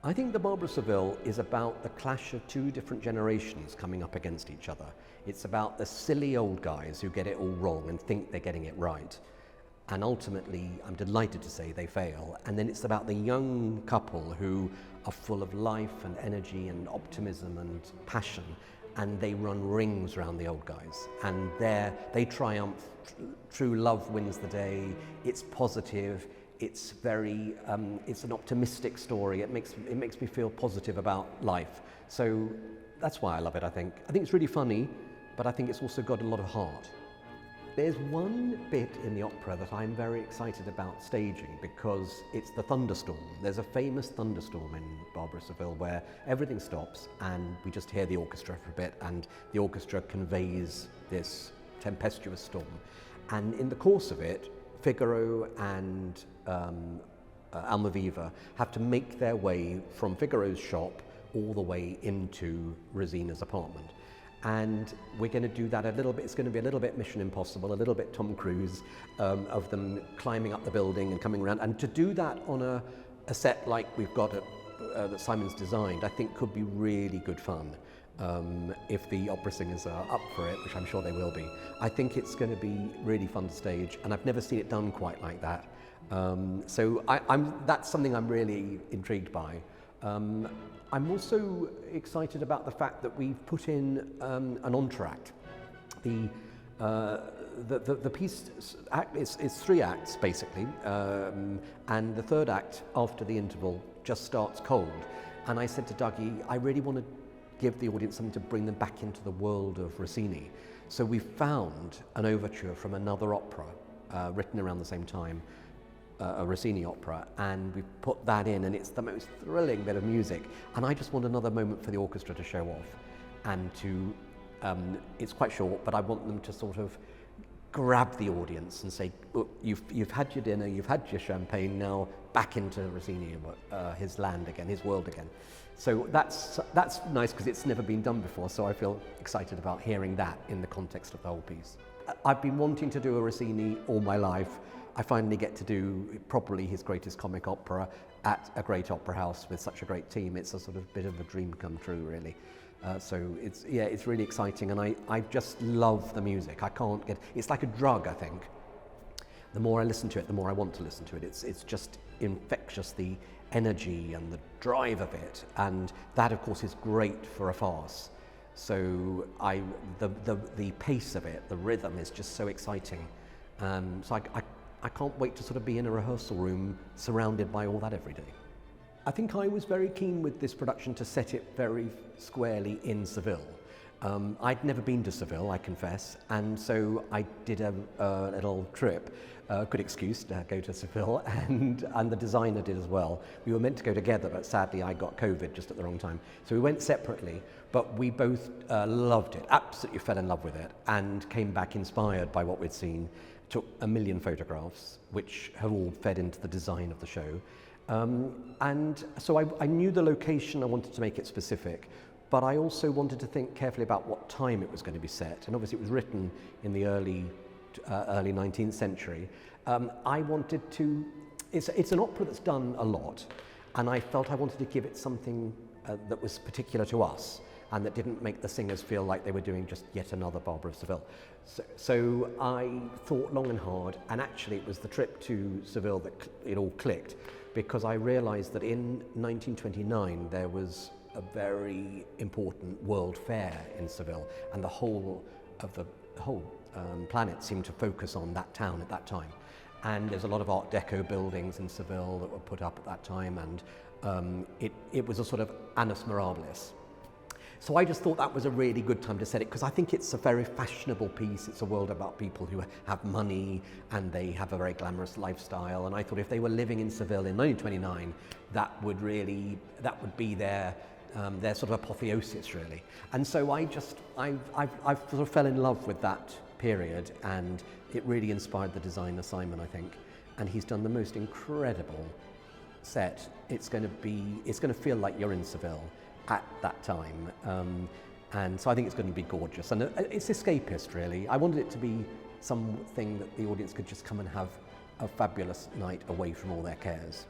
I think the Barber of Seville is about the clash of two different generations coming up against each other. It's about the silly old guys who get it all wrong and think they're getting it right. And ultimately, I'm delighted to say they fail. And then it's about the young couple who are full of life and energy and optimism and passion, and they run rings around the old guys. And they triumph. True love wins the day. It's positive. It's very, it's an optimistic story. It makes me feel positive about life. So that's why I love it, I think. I think it's really funny, but I think it's also got a lot of heart. There's one bit in the opera that I'm very excited about staging because it's the thunderstorm. There's a famous thunderstorm in Barber of Seville where everything stops and we just hear the orchestra for a bit, and the orchestra conveys this tempestuous storm. And in the course of it, Figaro and Almaviva have to make their way from Figaro's shop all the way into Rosina's apartment. And we're going to do that a little bit. It's going to be a little bit Mission Impossible, a little bit Tom Cruise, of them climbing up the building and coming around. And to do that on a set like we've got that Simon's designed, I think could be really good fun. If the opera singers are up for it, which I'm sure they will be. I think it's going to be really fun to stage, and I've never seen it done quite like that. So that's something I'm really intrigued by. I'm also excited about the fact that we've put in an entr'acte. The piece is 3 acts basically, and the 3rd act after the interval just starts cold. And I said to Dougie, I really want to give the audience something to bring them back into the world of Rossini. So we found an overture from another opera written around the same time, a Rossini opera, and we've put that in, and it's the most thrilling bit of music. And I just want another moment for the orchestra to show off, and to, it's quite short, but I want them to sort of grab the audience and say, look, you've had your dinner, you've had your champagne, now back into Rossini, his land again, his world again. So that's nice because it's never been done before, so I feel excited about hearing that in the context of the whole piece. I've been wanting to do a Rossini all my life. I finally get to do properly his greatest comic opera at a great opera house with such a great team. It's a sort of bit of a dream come true, really. So it's really exciting, and I just love the music. It's like a drug, I think. The more I listen to it, the more I want to listen to it. It's just infectious, the energy and the drive of it, and that, of course, is great for a farce. So the pace of it, the rhythm is just so exciting. So I can't wait to sort of be in a rehearsal room surrounded by all that every day. I think I was very keen with this production to set it very squarely in Seville. I'd never been to Seville, I confess, and so I did a little trip, good excuse to go to Seville, and the designer did as well. We were meant to go together, but sadly I got COVID just at the wrong time. So we went separately, but we both loved it, absolutely fell in love with it, and came back inspired by what we'd seen. Took 1 million photographs, which have all fed into the design of the show. And so I knew the location, I wanted to make it specific, but I also wanted to think carefully about what time it was going to be set. And obviously it was written in the early 19th century. I wanted to, it's an opera that's done a lot, and I felt I wanted to give it something that was particular to us, and that didn't make the singers feel like they were doing just yet another Barber of Seville. So I thought long and hard, and actually it was the trip to Seville that it all clicked, because I realized that in 1929 there was a very important world fair in Seville, and the whole planet seemed to focus on that town at that time. And there's a lot of Art Deco buildings in Seville that were put up at that time, and it was a sort of annus mirabilis. So I just thought that was a really good time to set it, because I think it's a very fashionable piece. It's a world about people who have money and they have a very glamorous lifestyle. And I thought if they were living in Seville in 1929, that would be their sort of apotheosis, really. And so I sort of fell in love with that period, and it really inspired the designer Simon, I think. And he's done the most incredible set. It's going to feel like you're in Seville at that time, and so I think it's going to be gorgeous, and it's escapist, really. I wanted it to be something that the audience could just come and have a fabulous night away from all their cares.